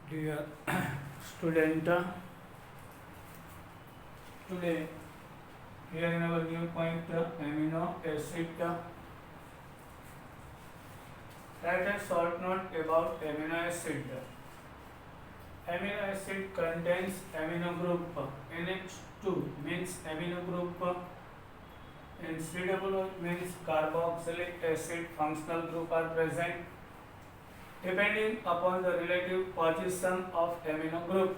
Dear student, today here in our new point amino acid. Write a short note about amino acid. Amino acid contains amino group NH2 means amino group and COO means carboxylic acid functional group are present depending upon the relative position of amino group.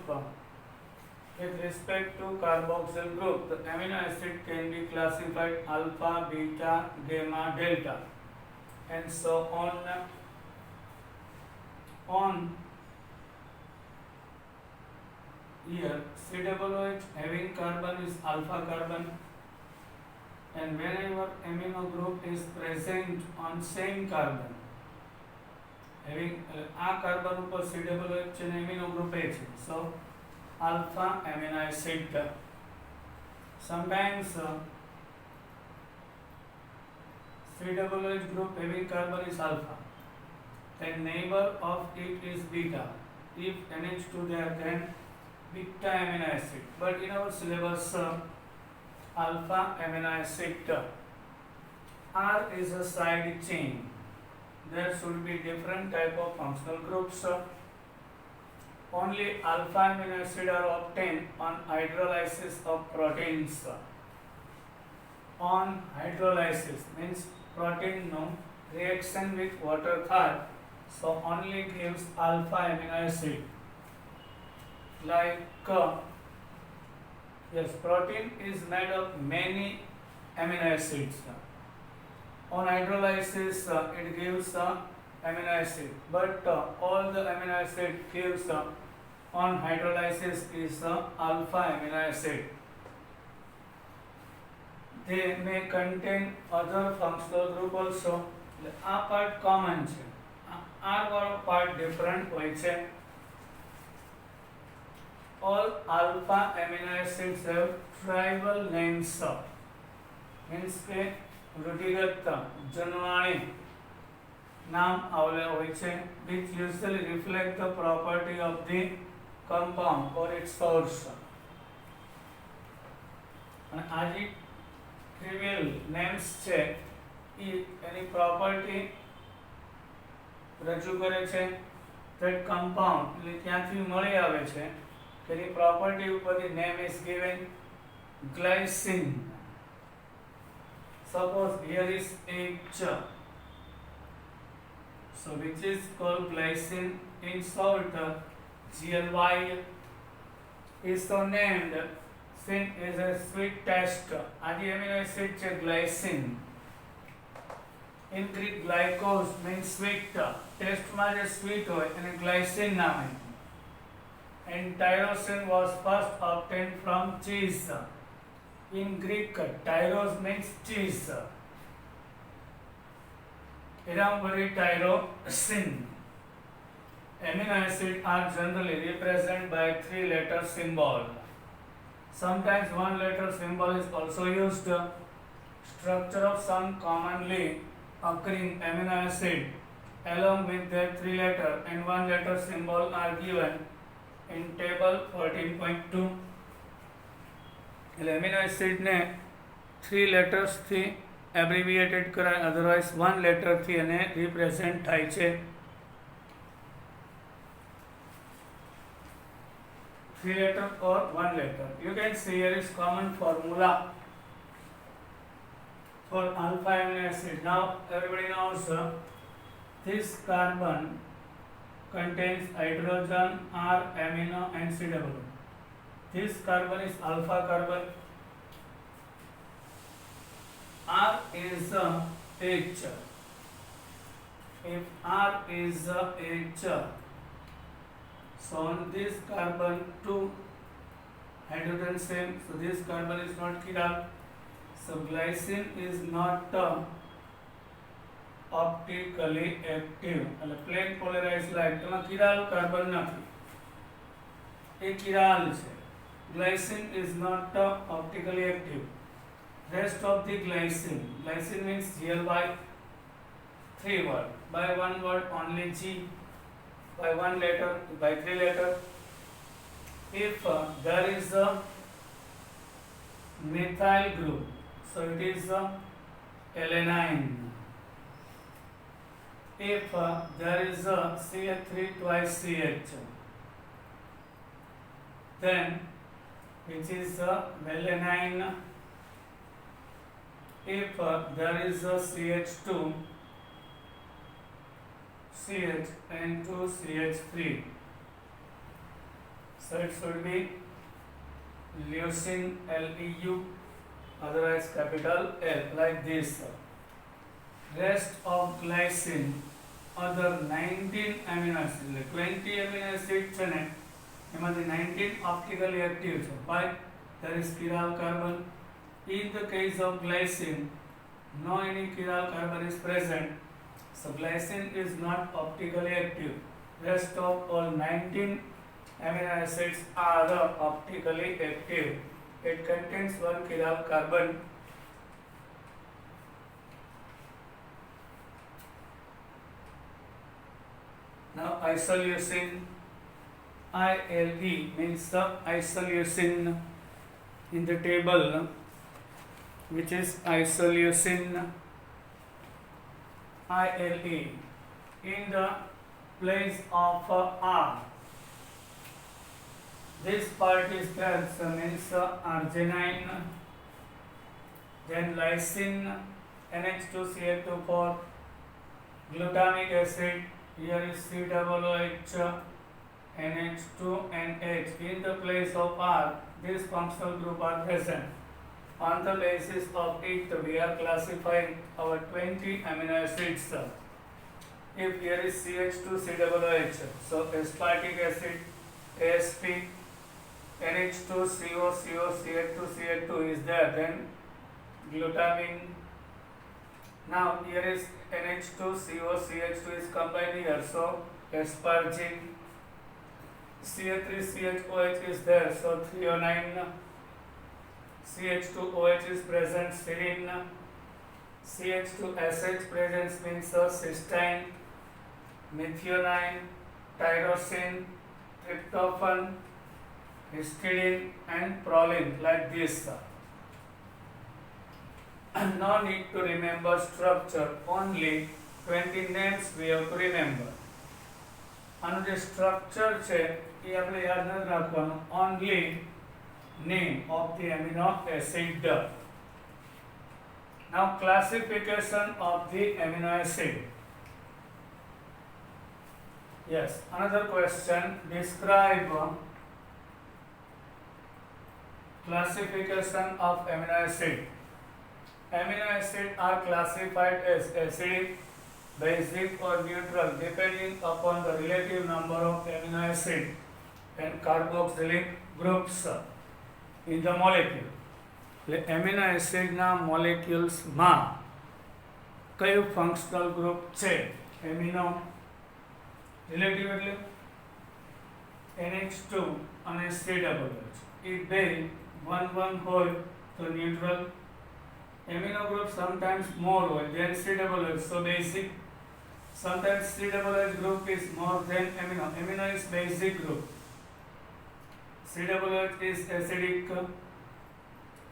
With respect to carboxyl group, the amino acid can be classified alpha, beta, gamma, delta, and so on. Here, COOH having carbon is alpha carbon, and whenever amino group is present on same carbon, having આ carbon ઉપર COOH છે ને amino group એ છે, so alpha amino acid. Sometimes COOH group having carbon is alpha, then neighbor of it is beta. If NH2 there, then beta amino acid. But in our syllabus, alpha amino acid. R is a side chain. There should be different type of functional groups. Only alpha amino acid are obtained on hydrolysis of proteins. On hydrolysis means protein no reaction with water થાય, so only gives alpha amino acid. Like yes, protein is made of many amino acids. On hydrolysis, it gives amino acid, but all the amino acid gives on hydrolysis is alpha amino acid. They may contain other functional group also. આ part common છે, R વાળો part different હોય છે. All alpha amino acids have tribal names. Means કે રૂઢિગત જનવાણી નામ આવેલા હોય છે, which usually reflect the property of the compound or its source. અને આ જે trivial names છે એ એની property રજૂ કરે છે. that compound એટલે ત્યાંથી મળી આવે છે કે એની property ઉપરથી name is given glycine. Suppose here is H, so which is called glycine. In short, GLY is so named since it is a sweet taste. Aji amino acid છે glycine. In Greek, glycos means sweet. Taste માં જે sweet હોય એને glycine નામ આપ્યું. And tyrosine was first obtained from cheese. In Greek, tyros means cheese. Erambari tyrosine. Amino acids are generally represented by 3-letter symbol. Sometimes 1-letter symbol is also used. Structure of some commonly occurring amino acid along with their 3-letter and 1-letter symbol are given in table 14.2. એટલે amino એસિડને 3 લેટર્સથી એબ્રિવિએટેડ કરાય, otherwise 1 લેટરથી એને represent થાય છે. 3 letter or 1 letter. You can see here is common formula for alpha amino acid. Now everybody knows this carbon contains hydrogen, R, amino and COO. This carbon is alpha carbon. R is H. If R is H, so on this carbon 2 hydrogen same, so this carbon is not chiral. So glycine is not optically active. એટલે plain polarized light એમાં chiral carbon નથી, એ chiral છે. Glycine is not optically active. Rest of the glycine means GLY, 3 word, by 1 word only G. by 1 letter, by 3 letter. If there is a methyl group, so it is alanine. If there is a CH3 twice CH, then which is valine. If there is a CH2 CH and 2 CH3, so it should be leucine, LEU, otherwise capital L, like this. Rest of glycine, other 19 amino acids, 20 amino acids છે ને એમાંથી 19 optically active છે. Why? There is chiral carbon. In the case of glycine, no any chiral carbon is present, so glycine is not optically active. Rest of all 19 amino acids are optically active. It contains one chiral carbon. Now isoleucine, ILE means the isoleucine in the table, which is isoleucine ILE in the place of R. This part is there, so means arginine, then lysine, NH2Cl2, glutamic acid, here is COOH, NH2NH. In the place of R, these functional group are present. On the basis of it, we are classifying our 20 amino acids. If here is CH2COOH, so aspartic acid, ASP, NH2CO, CH2CH2 is there, then glutamine. Now here is NH2CO, CH2 is combined here, so aspargine. CH3CHOH is there, so threonine. CH2OH is present, serine. CH2SH presence means cysteine, methionine, tyrosine, tryptophan, histidine and proline, like this. No need to remember structure, only 20 names we have to remember. આનું જે structure છે એ આપણે યાદ નથી રાખવાનું, only name of the amino acid. Now classification of the amino acid. Yes, another question, describe classification of amino acid. Amino acids are classified as acidic, basic or neutral depending upon the relative number of amino acid and carboxylic groups in the molecule. Amino એસિડના મોલેક્યુલ્સમાં કયું functional group છે? Amino relative એટલે NH2 અને COOH. એ બે 1 હોય તો neutral. Amino group sometimes more હોય than COOH, so basic. Sometimes COOH group is more than amino. Amino is basic group. COOH is acidic.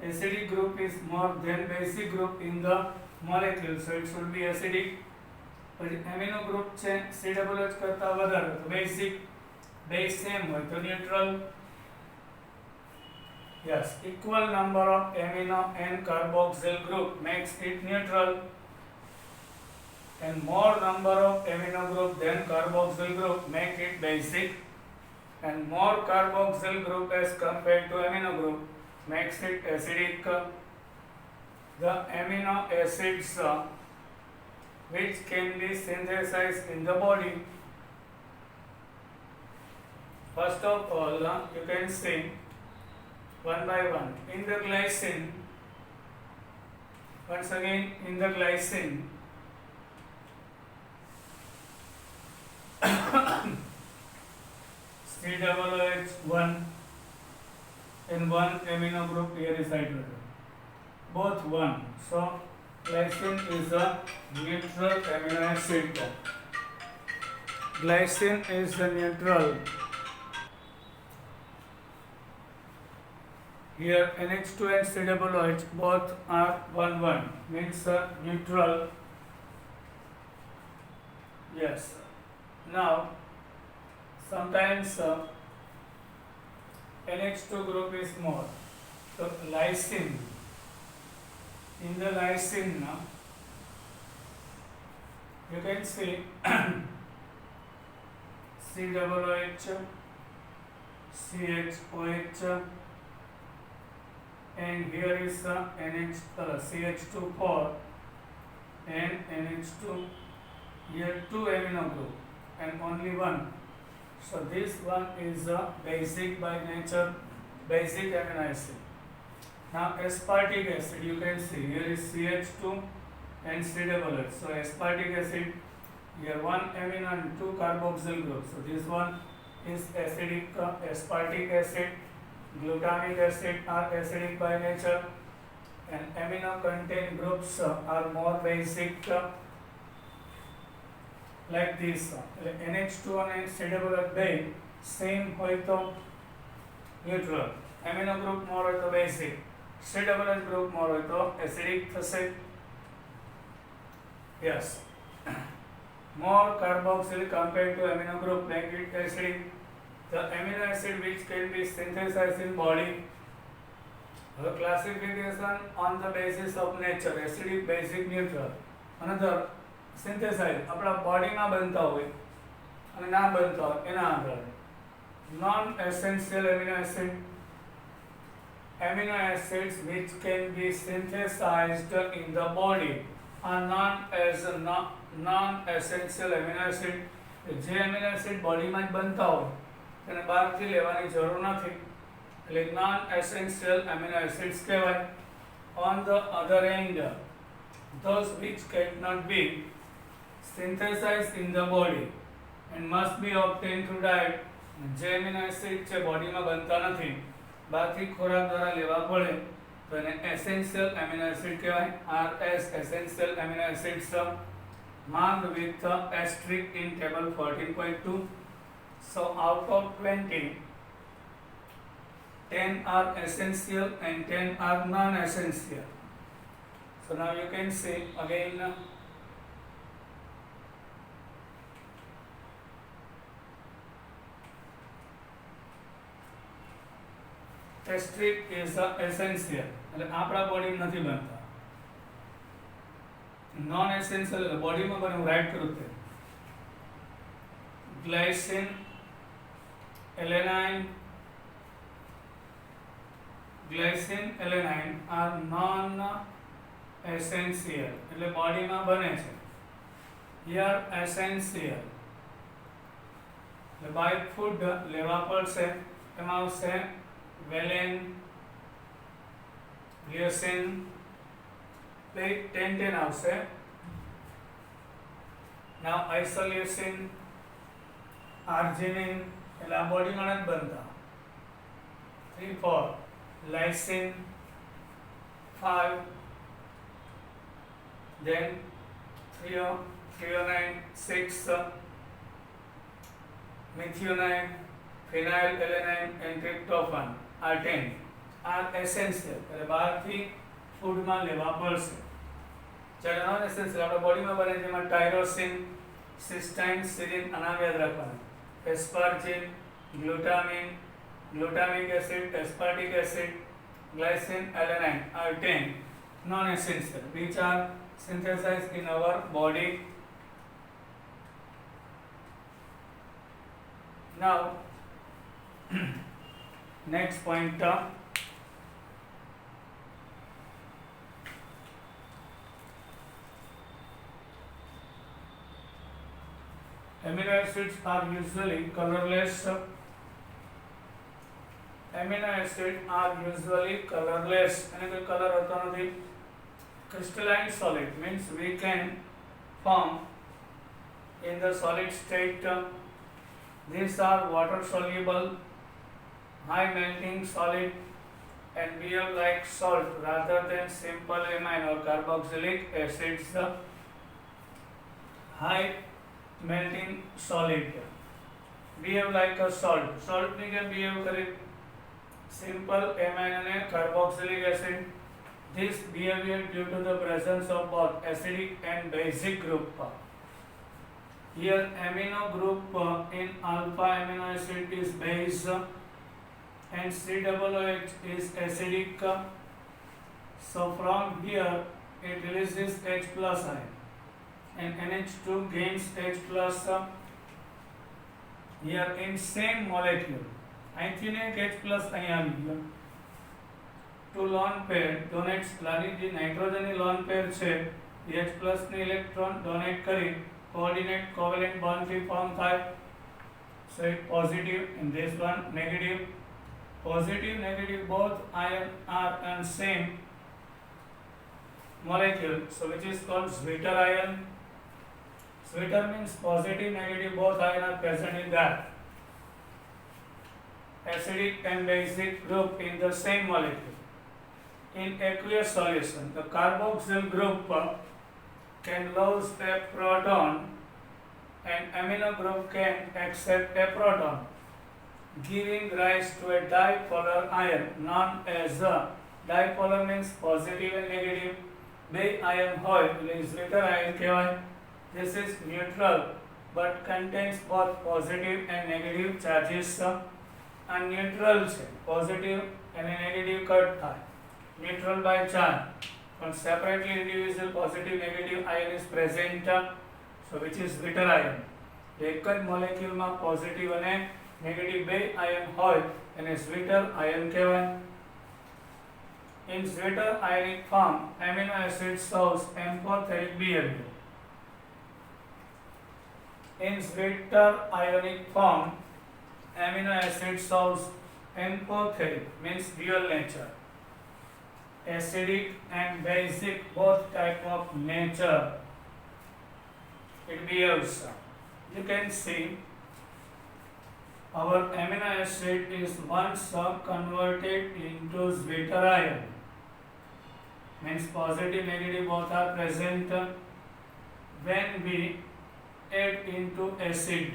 Acidic group is more than basic group in the molecule, so it should be acidic. But amino group છે COOH કરતા વધારે, તો basic. Base same હોય તો neutral. Yes, equal number of amino and carboxyl group makes it neutral, and more number of amino group than carboxyl group make it basic, and more carboxyl group as compared to amino group makes it acidic. The amino acids which can be synthesized in the body. First of all, you can see one by one. In the glycine, once again in the glycine, COOH1 and one amino group here is hydrogen, both 1. So glycine is a neutral amino acid. Glycine is the neutral. Here NH2 and C-OH both are 1,1, means neutral. Yes. Now, sometimes NH2 group is more. So lysine, in the lysine, you can see COOH, CHOH, and here is CH2 and NH2. Here two amino group and only one. So this one is a basic by nature, basic amino acid. Now aspartic acid, you can see here is CH2 and COOH. So aspartic acid, here one amino and two carboxyl groups. So this one is acidic, aspartic acid. Glutamic acid are acidic by nature, and amino contained groups are more basic, like this. NH2 અને COOH બે same હોય તો neutral, amino group more હોય તો basic, COOH group more હોય તો acidic થશે. Yes. More carboxyl compared to amino group make it acidic. The amino acid which can be synthesized in body. The classification on the basis of nature, acidic, basic, neutral. Another synthesize આપણા બોડીમાં બનતા હોય અને ના બનતા હોય એના આધારે. Non essential amino acid, amino acids which can be synthesized in the body are known as non-essential amino acid. જે amino acid બોડીમાં જ બનતા હોય તેને બહારથી લેવાની જરૂર નથી, એટલે નોન એસેન્શિયલ એમિનો એસિડ્સ કહેવાય. On the other hand, those which cannot be synthesized in the body and must be obtained through diet, જે એમિનો એસિડ છે બોડીમાં બનતા નથી, બહારથી ખોરાક દ્વારા લેવા પડે તો એને એસેન્શિયલ એમિનો એસિડ કહેવાય. RS essential amino acids marked with asterisk in table 14.2. So out of 20, 10 are essential and 10 are non-essential. So now you can see again, asterisk is essential, એટલે આપણા બોડી નથી બનતા. નોન એસેન્શિયલ એટલે બોડીમાં બને, હું right કરું તે. Glycine, alanine, glycine, alanine are non-essential, એટલે બોડીમાં બને છે. Here essential, એટલે by food લેવા પડશે, એમાં આવશે valine, leucine, 10 આવશે. Now isoleucine, arginine, એટલે આ બોડીમાં નથી બનતા. 3, 4 lysine, 5, then threonine, 6 methionine, phenylalanine and tryptophan are 10 are essential, એટલે બહારથી ફૂડમાં લેવા પડશે. જ્યારે નોન એસેન્શિયલ આપણા બોડીમાં બને જેમાં ટાયરોસિન, સિસ્ટાઇન, સિરિન, આ નામ યાદ રાખવાના. aspargine, glutamine, glutamic acid, aspartic acid, glycine, alanine are 10 non-essential which are synthesized in our body. Now next point, amino acids are usually colorless. Amino acids are usually colorless, અને કોઈ કલર હોતો નથી. Crystalline solid means we can form in the solid state. These are water soluble, high melting solid and behave like salt rather than simple amine or carboxylic acids. High melting solid. Behave like a salt. Salt ની જેમ behave કરે. Simple amine and carboxylic acid. This behavior due to the presence of both acidic and basic group. Here amino group in alpha amino acid is base and COOH is acidic. So from here it releases H plus ion and NH2 gains H plus. Here in same molecule અહીંથી ને H plus અહીં આવી ગયો. Two lone pair donates લાની જે નાઇટ્રોજનની lone pair છે H plus ની electron donate કરી coordinate covalent bond થી form થાય. So it positive and this one negative. Positive negative both ion are on same molecule, so which is called Zwitter ion. Zwitter means positive negative both ion are present in that acidic and basic group in the same molecule. In aqueous solution, the carboxyl group can lose a proton and amino group can accept a proton, giving rise to a dipolar ion known as a dipolar means positive and negative. બે ion હોય એટલે Zwitter ion કહેવાય. This is neutral but contains both positive and negative charges. આ neutral છે, positive and negative cut થાય. Neutral by charge, but separately individual positive negative ion is present. So which is Zwitter ion. એક જ મોલેક્યુલમાં positive અને negative બે ion હોય એને Zwitter ion કહેવાય. In Zwitter ionic form, amino acid shows amphoteric behavior. In Zwitter ionic form, amino acid shows amphoteric means dual nature, acidic and basic both type of nature. It behaves. You can see our amino acid is once converted into Zwitter ion. Means positive negative both are present when we add into acid.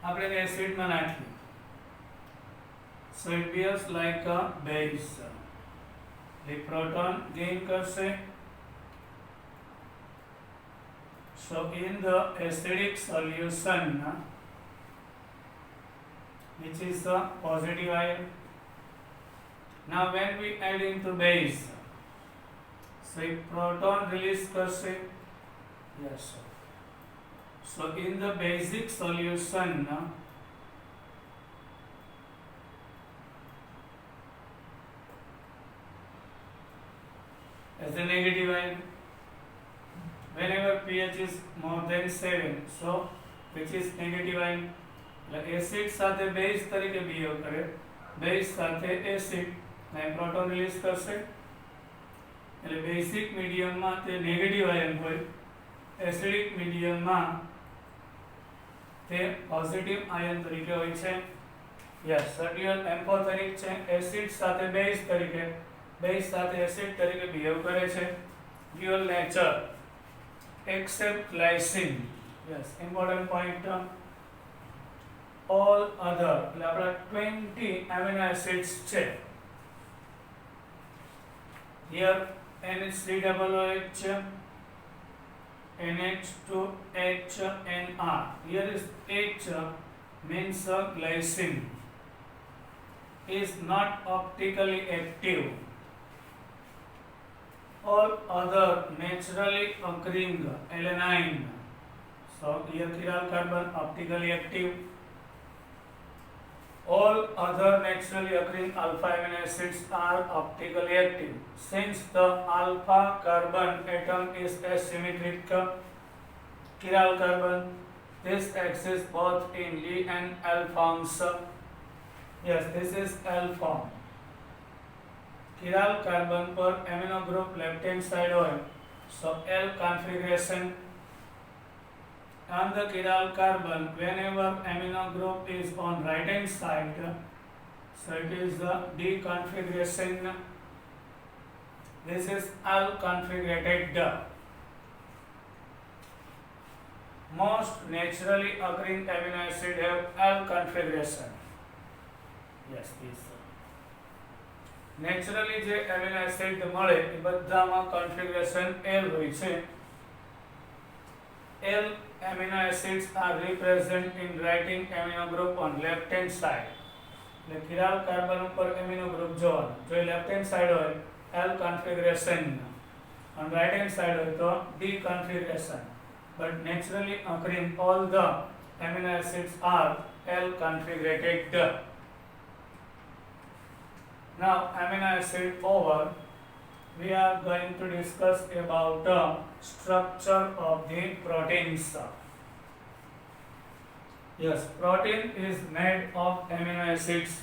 આપણે એસિડમાં નાખીએ. So it behaves like a base. The proton gain કરશે. So in the acidic solution, which is a positive ion. Now when we add into base, so if proton release करશે. Yes sir. So in the basic solution, as a negative ion, whenever pH is more than 7, so which is negative ion. Acid સાથે base તરીકે behave કરે, base સાથે acid ને proton release કરશે. એટલે basic medium માં તે negative ion હોય, acidic medium માં તે positive ion તરીકે હોય છે. Yes, dual amphoteric છે, acid સાથે base તરીકે, base સાથે acid તરીકે behave કરે છે. Dual nature except glycine. Yes, important point. All other એટલે આપણા 20 amino acids છે. Here NH3OOH, NH2HNR. Here is H means glycine is not optically active. All other naturally occurring alanine. So here chiral carbon optically active. All other naturally occurring alpha amino acids are optically active. Since the alpha carbon atom is asymmetric chiral carbon, this exists both in Li and L forms. Yes, this is L form. Chiral carbon per amino group left hand side હોય, so L configuration. On the chiral carbon, whenever amino group is on right hand side, so it is the D configuration. This is L configured. most naturally occurring amino acid have L configuration. Yes, please. Naturally જે amino acid મળે એ બધામાં configuration L હોય છે. L amino acids are represent in writing amino group on left hand side. એટલે chiral carbon ઉપર amino group જોવાનો. જો left hand side હોય L configuration, on right hand side હોય તો D configuration. But naturally occurring all the amino acids are L configured. Now amino acid over, we are going to discuss about the structure of the proteins. Yes, protein is made of amino acids.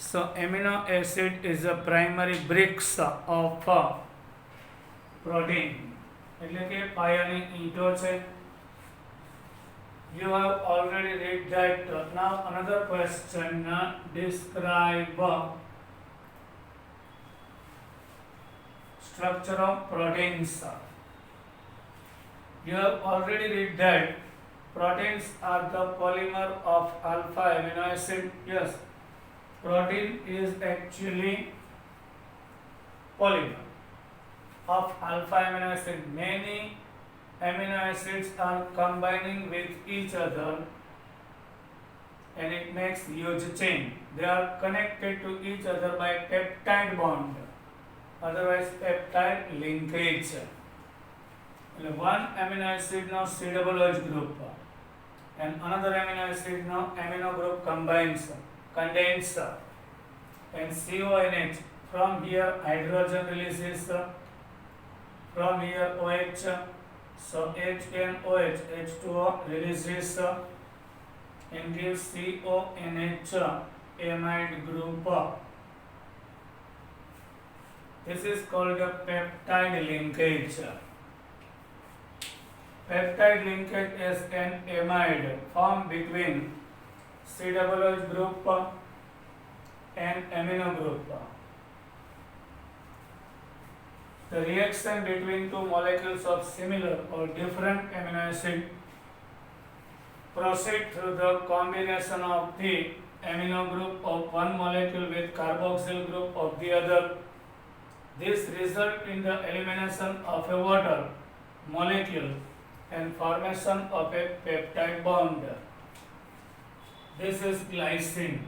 So amino acid is a primary bricks of protein. એટલે કે પાયાની ઈંટો છે. You have already read that. Now another question, describe structure of proteins. You have already read that proteins are the polymer of alpha amino acid. Yes, protein is actually polymer of alpha amino acid. Many amino acids are combining with each other and it makes huge chain. They are connected to each other by peptide bond, otherwise peptide linkage. One amino acid now C double H group and another amino acid now amino group contains and CONH. From here hydrogen releases, from here OH. So HNOH, H2O releases and gives CONH amide group. This is called a peptide linkage. Peptide linkage is an amide formed between C double H group and amino group. The reaction between two molecules of similar or different amino acid proceed through the combination of the amino group of one molecule with carboxyl group of the other. This results in the elimination of a water molecule and formation of a peptide bond. This is glycine.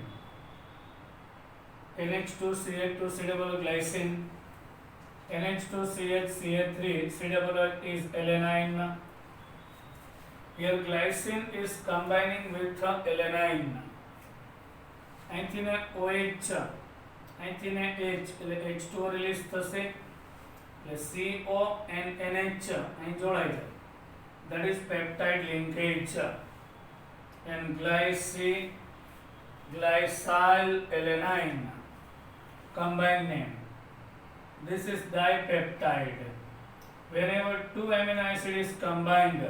NH2CH2 C double glycine. NH2CH CH3 C double H is alanine. Here glycine is combining with alanine. અહીંથી ને OH, અહીંથી ને H એટલે H2O release થશે એટલે CO and NH અહીં જોડાઈ જાય. That is peptide linkage. And glycyl alanine combined name. This is dipeptide. Whenever two amino acid is combined,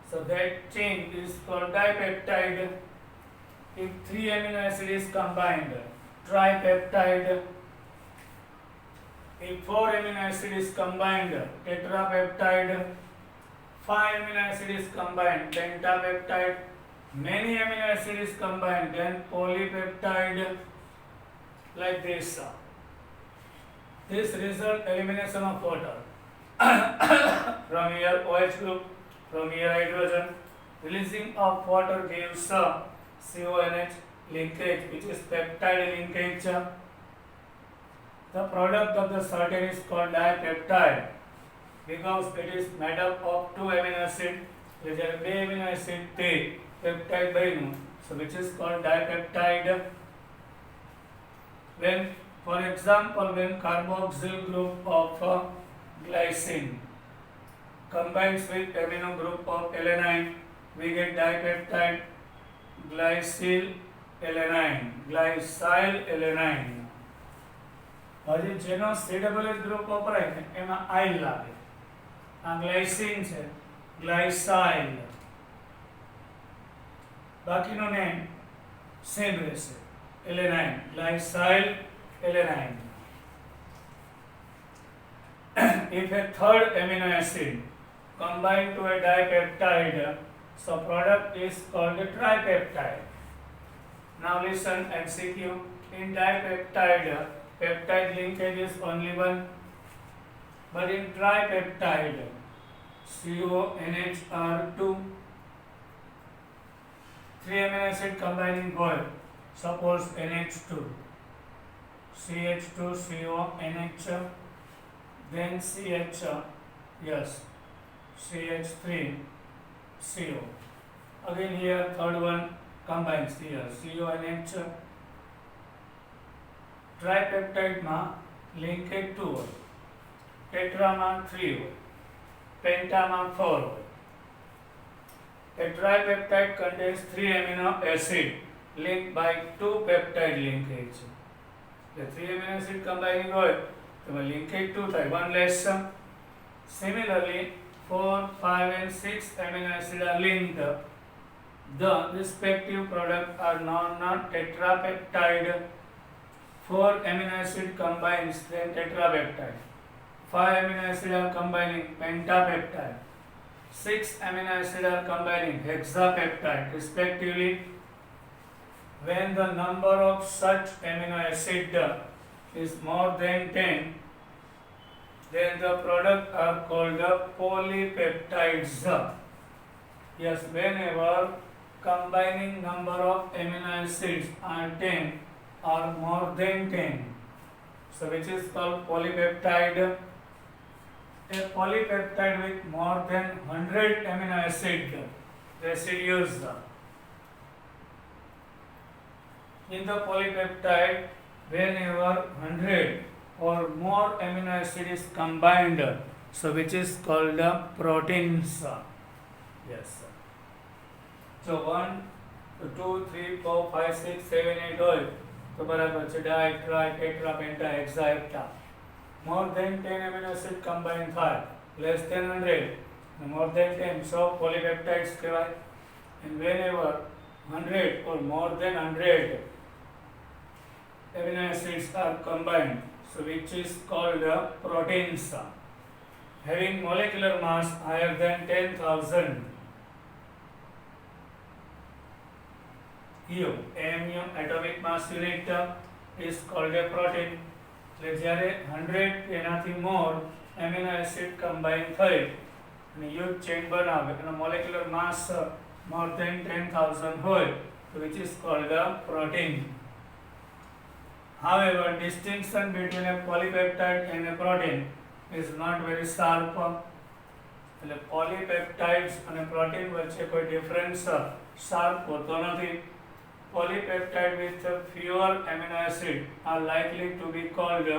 so that chain is called dipeptide. If three amino acid is combined, tripeptide. If four amino acid is combined, tetrapeptide. Five amino acid is combined, pentapeptide. Many amino acid is combined, then polypeptide. Like this. This result elimination of water. From here OH group, from here hydrogen. Releasing of water gives CONH linkage, which is peptide linkage. The product of the certain is called dipeptide because it is made up of two amino acid. There are two amino acid peptide binu, so which is called dipeptide. When, for example, when carboxyl group of glycine combines with amino group of alanine, we get dipeptide glycyl alanine. હજી જેનો COOH group વપરાય ને એમાં isle લાગે. આ glycine છે, ગ્લાયસાઇલ. બાકીનો name same રહેશે, alanine, glycyl alanine. If a third amino acid combine to a dipeptide, so product is called a tripeptide. Now listen MCQ. In dipeptide, peptide linkage is only one, but in tripeptide, CONH2, 3 amino acid combining both. Suppose NH2, CH2, CONH, then CH, yes, CH3, CO. Again here third one combines here, CONH. Tripeptide માં linkage 2 હોય, tetra માં 3 હોય, penta માં 4 હોય. A tripeptide contains 3 amino acid linked by 2 peptide linkage. The 3 amino acid combining હોય તો linkage 2 થાય, one less. Similarly 4, 5 and 6 amino acid are linked. The respective products are known tetrapeptide. 4 amino acid combines then tetrapeptide. 5 amino acid are combining pentapeptide. 6 amino acid are combining hexapeptide respectively. When the number of such amino acid is more than 10, then the product are called polypeptides. Yes, whenever combining number of amino acids are 10 or more than 10, so which is called polypeptide. A polypeptide with more than 100 amino acid residues. In the polypeptide, whenever 100 or more amino acid is combined, so which is called proteins. Yes. So 1, 2, 3, 4, 5, 6, 7, 8 હોય તો બરાબર છે ડાય, try, tetra, પેન્ટા, Hexa, હેપ્ટા. More than 10 amino acid combine થાય, less than 100, more than 10, so polypeptides કહેવાય. And whenever 100 or more than 100 amino acids are combined, so which is called proteins. Having molecular mass higher than 10,000. Here, AMU, atomic mass unit, is called a protein. એટલે જ્યારે 100 એનાથી મોર amino acid combine થઈ અને યુગ chain બનાવે એનો molecular માસ more than 10,000 હોય તો which is called a protein. However, distinction between a polypeptide and a protein is not very sharp. એટલે polypeptides અને protein વચ્ચે કોઈ ડિફરન્સ શાર્પ હોતો નથી. Polypeptide with fewer amino acid are likely to be called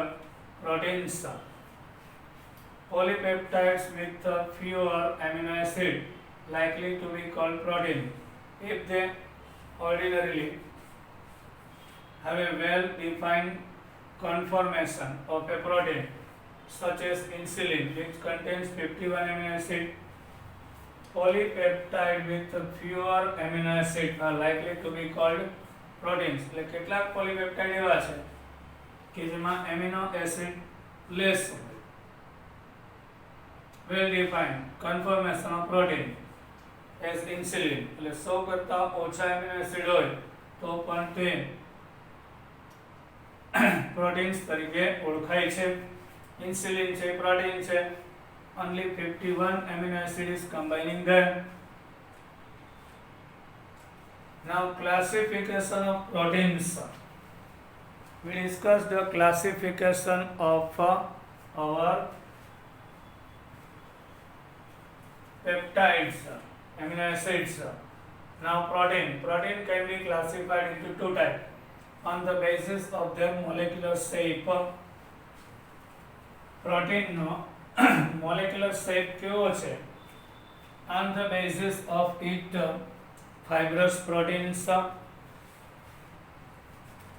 proteins. Polypeptides with fewer amino acid likely to be called protein if they ordinarily have a well-defined conformation of a protein, such as insulin, which contains 51 amino acid. Polypeptide with fewer amino acid are likely to be called proteins. એટલે કેટલાક polypeptide એવા છે કે જેમાં amino acid less હોય, well defined conformation of protein as insulin. એટલે 100 કરતા ઓછા એમિનો એસિડ હોય તો પણ તે પ્રોટીન્સ તરીકે ઓળખાય છે. ઇન્સ્યુલિન છે, પ્રોટીન છે. Only 51 amino acid is combining them. Now classification of proteins. We discussed the classification of our peptides, amino acids. Now protein can be classified into two types on the basis of their molecular shape. Protein no molecular shape કેવો છે? On the basis of its fibrous proteins,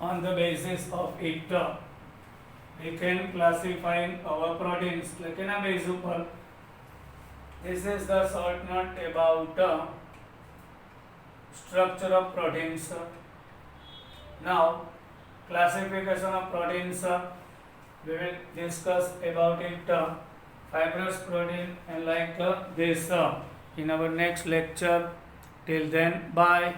on the basis of it we can classify our proteins. like એના base ઉપર this is the short note about structure of proteins. Now classification of proteins, we will discuss about it. fibrous protein and like this in our next lecture. Till then, bye.